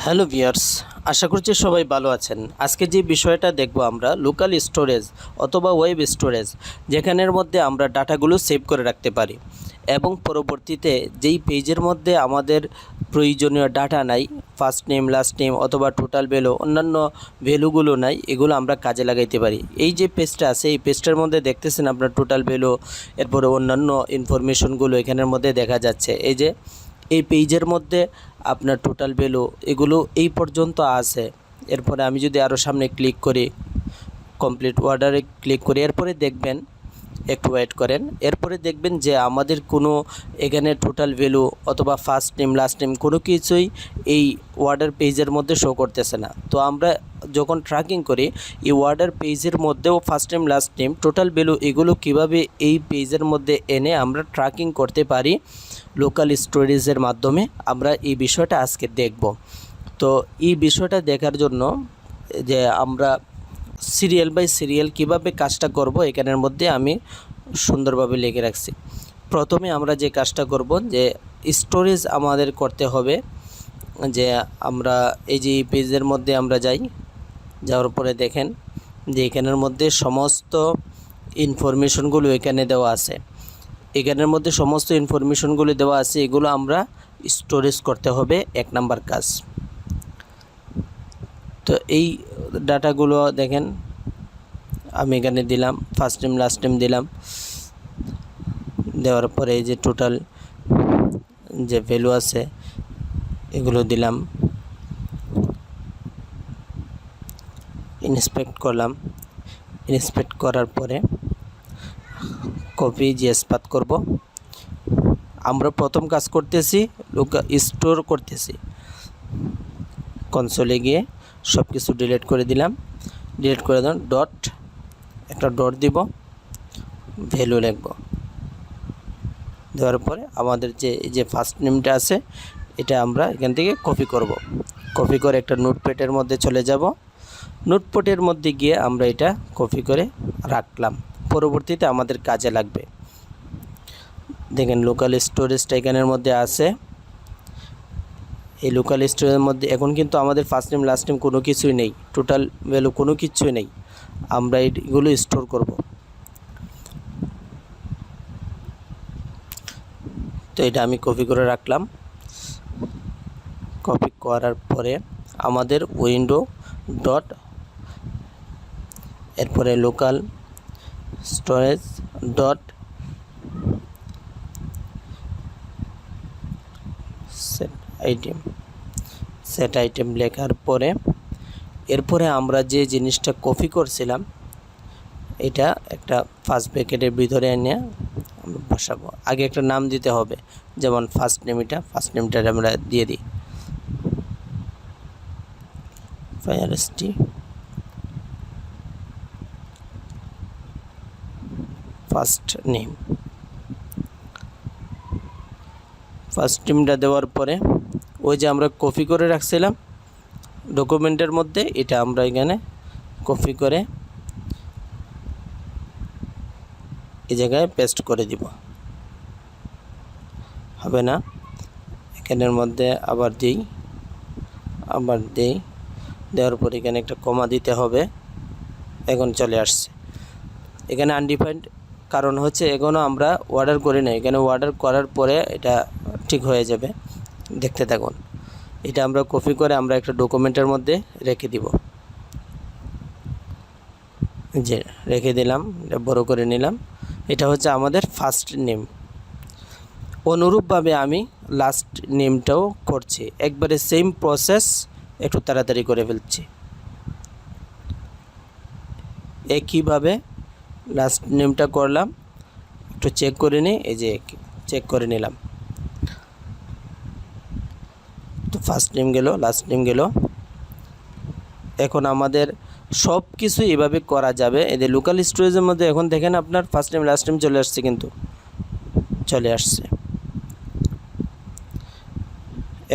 Hello viewers, আশা করছি সবাই ভালো আছেন। আজকে যে বিষয়টা দেখব আমরা লোকাল স্টোরেজ অথবা ওয়েব স্টোরেজ, যেখানের মধ্যে আমরা ডাটাগুলো সেভ করে রাখতে পারি এবং পরবর্তীতে যেই পেজের মধ্যে আমাদের প্রয়োজনীয় ডাটা নাই, ফার্স্ট নেম লাস্ট নেম অথবা টোটাল ভ্যালু অন্যান্য ভ্যালুগুলো নাই, এগুলো আমরা কাজে লাগাইতে পারি। এই যে পেজটা আছে এই পেজটার মধ্যে দেখতেছেন আপনার টোটাল ভ্যালু, এরপরে অন্যান্য ইনফরমেশনগুলো এখানের মধ্যে দেখা যাচ্ছে। এই যে এই পেজের মধ্যে আপনার টোটাল ভ্যালু এগুলো এই পর্যন্ত আছে। এরপরে আমি যদি আরও সামনে ক্লিক করি, কমপ্লিট অর্ডারে ক্লিক করি, এরপরে দেখবেন, একটু ওয়েট করেন, এরপরে দেখবেন যে আমাদের কোনো এখানে টোটাল ভ্যালু অথবা ফার্স্ট নেম লাস্ট নেম কোনো কিছুই এই অর্ডার পেজের মধ্যে শো করতেছে না। তো আমরা যখন ট্র্যাকিং করি এই অর্ডার পেজের মধ্যেও first name last name total value এগুলো কিভাবে এই পেজের মধ্যে এনে আমরা ট্র্যাকিং করতে পারি লোকাল স্টোরেজের মাধ্যমে, আমরা এই বিষয়টা আজকে দেখব। তো এই বিষয়টা দেখার জন্য যে আমরা সিরিয়াল বাই সিরিয়াল কিভাবে কাজটা করব এখানের মধ্যে আমি সুন্দরভাবে লিখে রাখছি। প্রথমে আমরা যে কাজটা করব যে স্টোরেজ আমাদের করতে হবে, যে আমরা এই যে পেজের মধ্যে আমরা যাওয়ার পরে দেখেন যে এখানের মধ্যে সমস্ত ইনফরমেশনগুলো এখানে দেওয়া আছে। এখানের মধ্যে সমস্ত ইনফরমেশনগুলো দেওয়া আছে, এগুলো আমরা স্টোরেজ করতে হবে, এক নাম্বার কাজ। তো এই ডাটাগুলো দেখেন আমি এখানে দিলাম, ফার্স্ট নেম লাস্ট নেম দিলাম, দেওয়ার পরে এই যে টোটাল যে ভ্যালু আছে এগুলো দিলাম, ইন্সপেক্ট করলাম, ইন্সপেক্ট করার পরে কপি জিএস পাথ করব। আমরা প্রথম কাজ করতেছি স্টোর করতেছি, কনসোলে গিয়ে সব কিছু ডিলিট করে দিলাম, ডিলিট করে দিলাম, একটা ডট দিব, ভ্যালু লিখব, দেওয়ার পরে আমাদের যে ফার্স্ট নেমটা আছে এটা আমরা এখান থেকে কপি করব। কপি করে একটা নোটপ্যাডের মধ্যে চলে যাব, নোটপ্যাডের মধ্যে গিয়ে আমরা এটা কপি করে রাখলাম, পরবর্তীতে আমাদের কাজে লাগবে। দেখেন লোকাল স্টোরেজটা এখানের মধ্যে আছে। এই লোকাল স্টোরেজের মধ্যে এখন কিন্তু আমাদের ফার্স্ট নেম লাস্ট নেম কোনো কিছুই নেই, টোটাল ভ্যালু কোনো কিছুই নেই, আমরা এগুলো স্টোর করব। তো এটা আমি কপি করে রাখলাম। কপি করার পরে আমাদের উইন্ডো ডট, এরপরে local storage dot set item লেখার পরে এরপরে আমরা যে জিনিসটা কপি করছিলাম এটা একটা ফার্স্ট ব্র্যাকেটের ভিতরে এনে আমরা বসাবো। আগে একটা নাম দিতে হবে, যেমন ফার্স্ট নেমটা আমরা দিয়ে দিই ফায়ারএসটি ফার্স্ট নেমটা দেওয়ার পরে ওই যে আমরা কপি করে রাখছিলাম ডকুমেন্টের মধ্যে, এটা আমরা এখানে কপি করে এই জায়গায় পেস্ট করে দিব। হবে না, এখানের মধ্যে আবার দিই, দেওয়ার পর এখানে একটা কমা দিতে হবে। এখন চলে আসছে এখানে আনডিফাইন্ড, কারণ হচ্ছে এখনও আমরা অর্ডার করি না, এখানে অর্ডার করার পরে এটা ঠিক হয়ে যাবে, দেখতে থাকুন। এটা আমরা কপি করে আমরা একটা ডকুমেন্টের মধ্যে রেখে দিব, যে রেখে দিলাম, বড় করে নিলাম। এটা হচ্ছে আমাদের ফার্স্ট নেম। অনুরূপভাবে আমি লাস্ট নেমটাও করছি, একবারে সেম প্রসেস, একটু তাড়াতাড়ি করে ফেলছি। একইভাবে লাস্ট নেমটা করলাম, একটু চেক করে নিই, এই যে চেক করে নিলাম। তো ফার্স্ট নেম গেল, লাস্ট নেম গেল। এখন আমাদের সব কিছু এভাবে করা যাবে। এদের লোকাল স্টোরেজের মধ্যে এখন দেখেন আপনার ফার্স্ট নেম লাস্ট নেম চলে আসছে, কিন্তু চলে আসছে।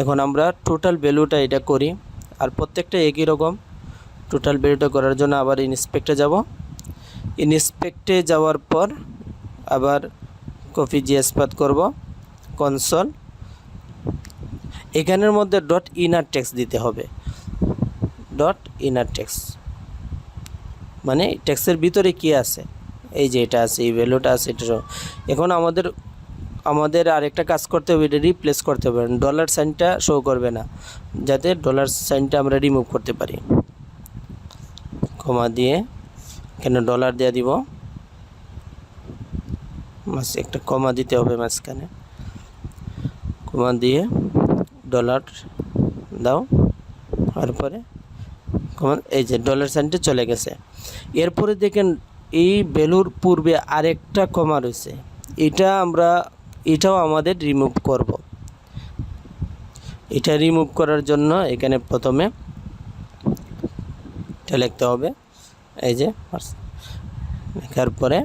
এখন আমরা টোটাল ভ্যালুটা এটা করি, আর প্রত্যেকটা একই রকম। টোটাল ভ্যালুটা করার জন্য আবার ইন্সপেক্টে যাব, ইন্সপেক্টে যাওয়ার পর আবার কপি জিএস পাথ করব, কনসোল, এখানের মধ্যে ডট ইনার টেক্সট দিতে হবে, ডট ইনার টেক্সট মানে টেক্সটের ভিতরে কি আছে, এই যে এটা আছে, এই ভ্যালুটা আছে, এটা এখন আমাদের আরেকটা কাজ করতে হবে, এটা রিপ্লেস করতে হবে, ডলার সাইনটা শো করবে না, যাতে ডলার সাইনটা আমরা রিমুভ করতে পারি। কমা দিয়ে এখানে ডলার দিয়ে দিব, একটা কমা দিতে হবে মাঝখানে, কমা দিয়ে ডলার দাও, তারপরে কমা, এই যে ডলার সাইনটা চলে গেছে। এরপরে দেখেন এই ভ্যালুর পূর্বে আরেকটা কমা রয়েছে, এটাও আমাদের রিমুভ করব। এটা রিমুভ করার জন্য এখানে প্রথমে এটা লিখতে হবে, এই যে লেখার পরে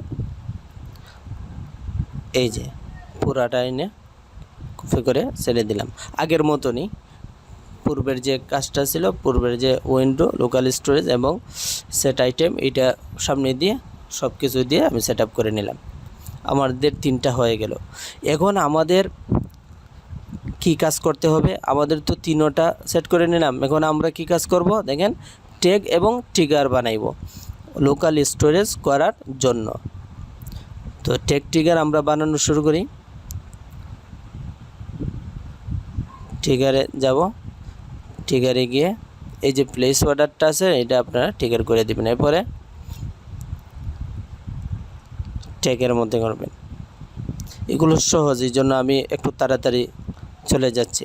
এই যে পুরাটা এনে কপি করে ছেড়ে দিলাম, আগের মতনই পূর্বের যে কাজটা ছিল, পূর্বের যে উইন্ডো, লোকাল স্টোরেজ এবং সেট আইটেম, এটা সামনে দিয়ে সব কিছু দিয়ে আমি সেট আপ করে নিলাম। আমাদের 3টা হয়ে গেল। এখন আমাদের কি কাজ করতে হবে, আমাদের তো 3টা সেট করে নিলাম, এখন আমরা কি কাজ করব দেখেন, ট্যাগ এবং ট্রিগার বানাইব লোকাল স্টোরেজ করার জন্য। তো ট্যাগ ট্রিগার আমরা বানানো শুরু করি, ট্রিগারে যাব, ট্রিগারে গিয়ে এই যে প্লেস অর্ডারটা আছে এটা আপনারা ট্রিগার করে দেবেন, এরপরে ট্যাগের মধ্যে করবেন। এগুলো সহজ, এই জন্য আমি একটু তাড়াতাড়ি চলে যাচ্ছি,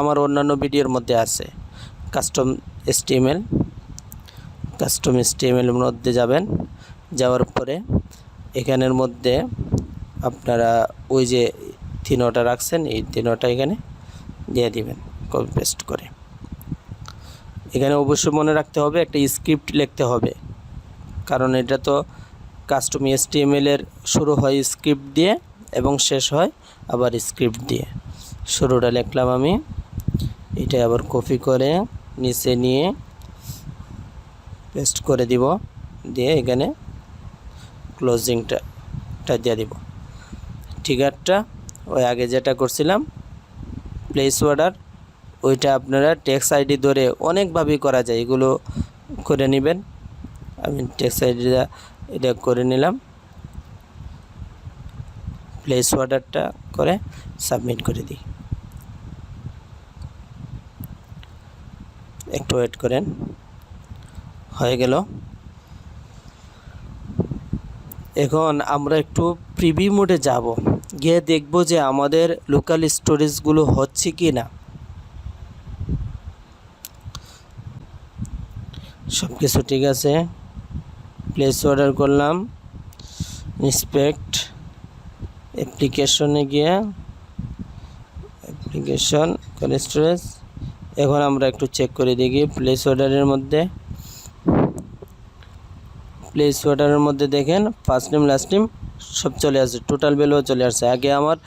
আমার অন্যান্য ভিডিওর মধ্যে আছে। কাস্টম এসটিএমএল এর মধ্যে যাবেন, যাওয়ার পরে এখানের মধ্যে আপনারা ওই যে 3টা রাখছেন, এই 3টা এখানে দিয়ে দিবেন কপি পেস্ট করে। এখানে অবশ্যই মনে রাখতে হবে একটা স্ক্রিপ্ট লিখতে হবে, কারণ এটা তো কাস্টম এসটিএমএল এর শুরু হয় স্ক্রিপ্ট দিয়ে এবং শেষ হয় আবার স্ক্রিপ্ট দিয়ে। শুরুটা লিখলাম আমি, এটা আবার কপি করে নিচে নিয়ে পেস্ট করে দিব, দিয়ে এখানে ক্লোজিংটা দিয়ে দিব। ট্রিগারটা ওই আগে যেটা করছিলাম প্লেস অর্ডার, ওইটা আপনারা টেক্সট আইডি ধরে অনেকভাবেই করা যায়, এগুলো করে নেবেন। আমি টেক্সট আইডিটা এটা করে নিলাম, প্লেস অর্ডারটা করে সাবমিট করে দিই। একটু ওয়েট করেন, হয়ে গেল। এখন আমরা একটু প্রিভিউ মোডে যাব, গিয়ে দেখব যে আমাদের লোকাল স্টোরেজগুলো হচ্ছে কি না। সব কিছু ঠিক আছে, প্লেস অর্ডার করলাম, ইন্সপেক্ট অ্যাপ্লিকেশনে গিয়ে অ্যাপ্লিকেশন স্টোরেজ। এখন আমরা একটু চেক করে দেখি প্লেস অর্ডারের মধ্যে দেখেন ফার্স্ট নেম লাস্ট নেম সব চলে আসে, টোটাল ভ্যালু চলে আসছে। আগে আমার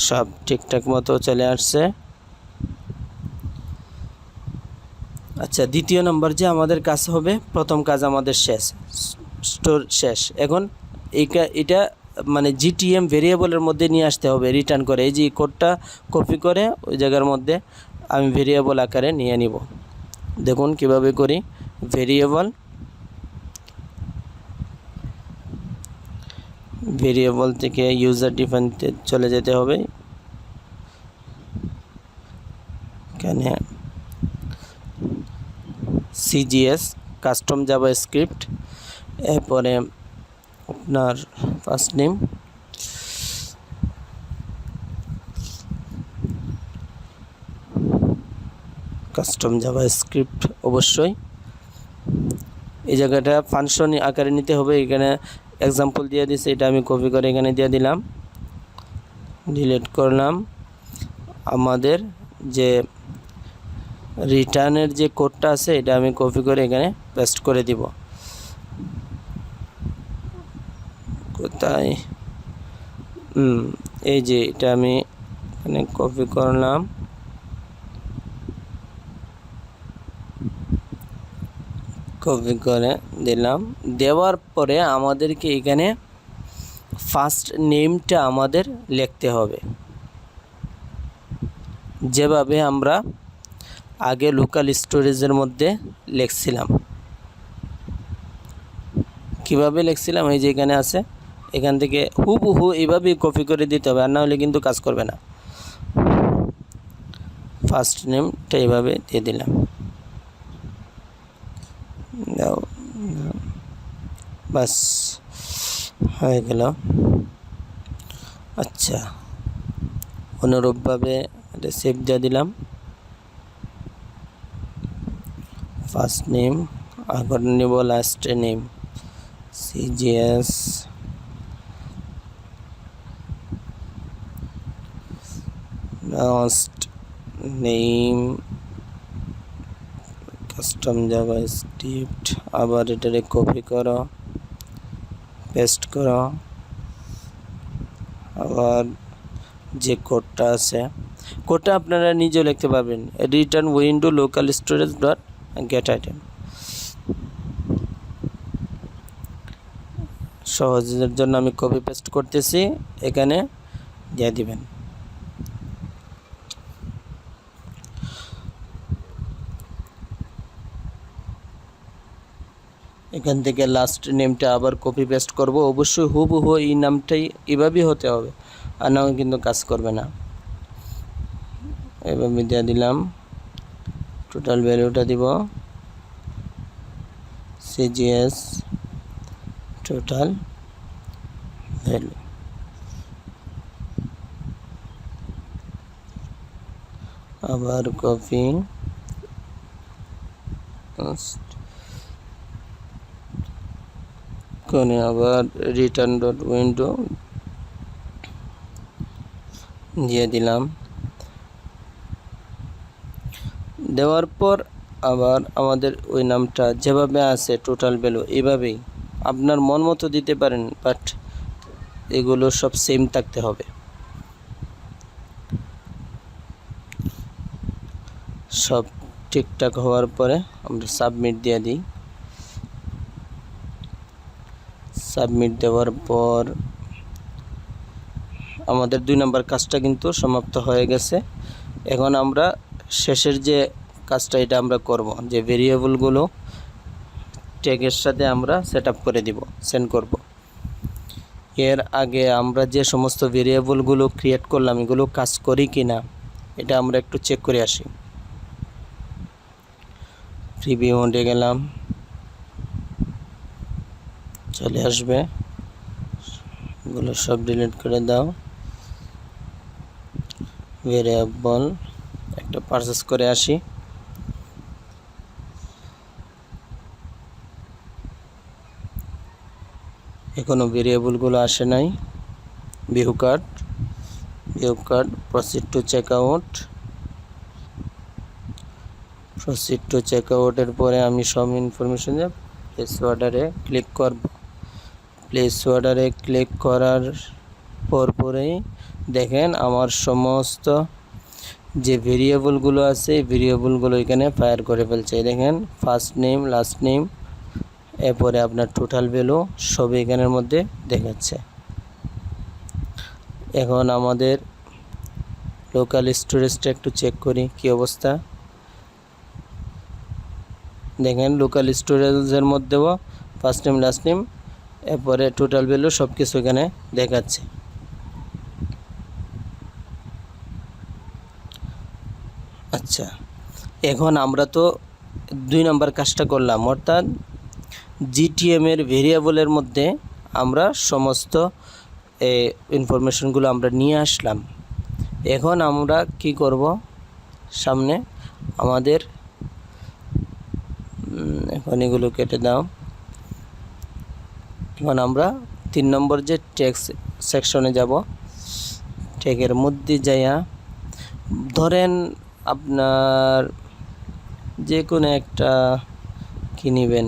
সব ঠিকঠাক মতো চলে আসছে। আচ্ছা, দ্বিতীয় নম্বর যে আমাদের কাজ হবে, প্রথম কাজ আমাদের স্টোর শেষ। এখন এটা মানে জিটিএম ভেরিয়েবলের মধ্যে নিয়ে আসতে হবে রিটার্ন করে। এই যে কোডটা কপি করে ওই জায়গার মধ্যে আমি ভেরিয়েবল আকারে নিয়ে নিব। দেখুন কিভাবে করি, ভেরিয়েবল থেকে ইউজার ডিফাইনতে চলে যেতে হবে। এখানে সিজিএস কাস্টম জাভাস্ক্রিপ্ট, এরপরে আপনার ফার্স্ট নেম, কাস্টম জাভাস্ক্রিপ্ট অবশ্যই। এই জায়গাটা ফাংশন আকারে নিতে হবে, এখানে এক্সাম্পল দিয়ে দিছে, এটা আমি কপি করে এখানে দিয়ে দিলাম, ডিলিট করলাম। আমাদের যে রিটার্নের যে কোডটা আছে এটা আমি কপি করে এখানে পেস্ট করে দিব। কোথায়, এই যে এটা আমি এখানে কপি করলাম, কপি করে দিলাম। দেওয়ার পরে আমাদেরকে এখানে ফার্স্ট নেমটা আমাদের লিখতে হবে, যেভাবে আমরা আগে লোকাল স্টোরেজের মধ্যে লিখছিলাম। কিভাবে লিখছিলাম এই যে এখানে আছে, এখান থেকে হুবহু এইভাবেই কপি করে দিতে হবে, আর না হলে কিন্তু কাজ করবে না। ফার্স্ট নেমটা এইভাবে দিয়ে দিলাম, বাস হয়ে গেল। আচ্ছা, অনুরূপভাবে এটা সেভ দিয়ে দিলাম। ফার্স্ট নেম, আবার নেব last name, CGS last name custom JavaScript. আবার এটারে কপি করো, পেস্ট করো। আবার যে কোডটা আছে, কোডটা আপনারা নিজেও লিখতে পারবেন, return window local storage dot get item. সহজের জন্য আমি কপি পেস্ট করতেছি, এখানে দিয়ে দিবেন। এখান থেকে লাস্ট নেমটা আবার কপি পেস্ট করব। অবশ্যই হুবহু এই নামটাই এভাবেই হতে হবে, আর নাও কিন্তু কাজ করবে না। এভাবে দিয়ে দিলাম। টোটাল ভ্যালুটা দিব CGS টোটাল ভ্যালু। আবার কপি করে আবার রিটার্ন ডট উইন্ডো দিয়ে দিলাম। দেওয়ার পর আবার আমাদের ওই নামটা যেভাবে আছে টোটাল ভ্যালু এভাবেই আপনার মন মতো দিতে পারেন, বাট এগুলো সব সেম থাকতে হবে। সব ঠিকঠাক হওয়ার পরে আমরা সাবমিট দিয়ে দিই। সাবমিট দেওয়ার পর আমাদের 2 নম্বর কাজটা কিন্তু সমাপ্ত হয়ে গেছে। এখন আমরা শেষের যে কাজটা এটা আমরা করব, যে ভেরিয়েবলগুলো ট্যাগের সাথে আমরা সেট আপ করে দিব, সেন্ড করব। এর আগে আমরা যে সমস্ত ভেরিয়েবলগুলো ক্রিয়েট করলাম এগুলো কাজ করি কি না এটা আমরা একটু চেক করে আসি। প্রিভিউ মোডে গেলাম, চলে আসবে। এগুলো সব ডিলিট করে দাও। ভেরিয়েবল একটা পারচেস করে আসি। এখনো ভেরিয়েবলগুলো আসে নাই। ভিউ কার্ড প্রসিড টু চেকআউটের পরে আমি সব ইনফরমেশন দিয়ে প্লেস অর্ডারে ক্লিক করব। প্লেস অর্ডারে ক্লিক করার পরেই দেখেন আমার সমস্ত যে ভেরিয়েবলগুলো আছে এই ভেরিয়েবলগুলো এখানে ফায়ার করে ফেলছে। দেখেন ফার্স্ট নেম, লাস্ট নেম, এরপরে আপনার টোটাল ভ্যালু সব এখানের মধ্যে দেখাচ্ছে। এখন আমাদের লোকাল স্টোরেজটা একটু চেক করি কি অবস্থা। দেখেন লোকাল স্টোরেজের মধ্যেও ফার্স্ট নেম, লাস্ট নেম, এরপরে টোটাল ভ্যালু সব কিছু এখানে দেখাচ্ছে। আচ্ছা, এখন আমরা তো 2 নম্বর কাজটা করলাম, অর্থাৎ GTM এর ভেরিয়েবলের মধ্যে আমরা সমস্ত ইনফরমেশনগুলো আমরা নিয়ে আসলাম। এখন আমরা কি করব, সামনে আমাদের এখন এগুলো কেটে দাও। এখন আমরা 3 নম্বর যে টেক্সট সেকশনে যাব। ট্যাগের মধ্যে যাইয়া ধরেন আপনার যে কোনো একটা কি নেবেন,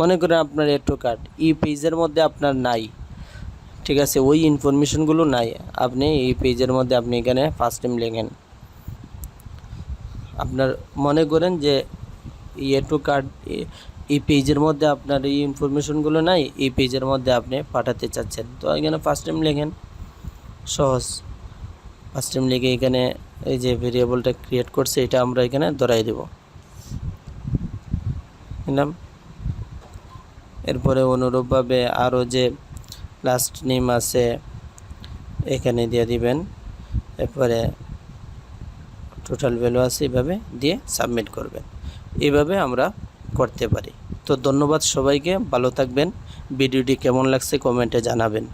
মনে করেন আপনার এটো কার্ড এই পেজের মধ্যে আপনার নাই, ঠিক আছে, ওই ইনফরমেশনগুলো নাই, আপনি এই পেজের মধ্যে আপনি এখানে ফার্স্ট নেম লেখেন। আপনার মনে করেন যে টু কার্ড এই পেজের মধ্যে আপনার এই ইনফরমেশনগুলো নাই, এই পেজের মধ্যে আপনি পাঠাতে চাচ্ছেন। তো এখানে ফার্স্ট টাইম লেখেন, সহজ। ফার্স্ট টাইম লিখে এখানে এই যে ভেরিয়েবলটা ক্রিয়েট করছে এটা আমরা এখানে ধরাই দেব, নিলাম। এরপরে অনুরূপভাবে আরও যে লাস্ট নেম আছে এখানে দিয়ে দিবেন, এরপরে টোটাল ভ্যালু আছে, এভাবে দিয়ে সাবমিট করবেন। এইভাবে আমরা করতে পারি। তো ধন্যবাদ সবাইকে, ভালো থাকবেন। ভিডিওটি কেমন লাগছে কমেন্টে জানাবেন।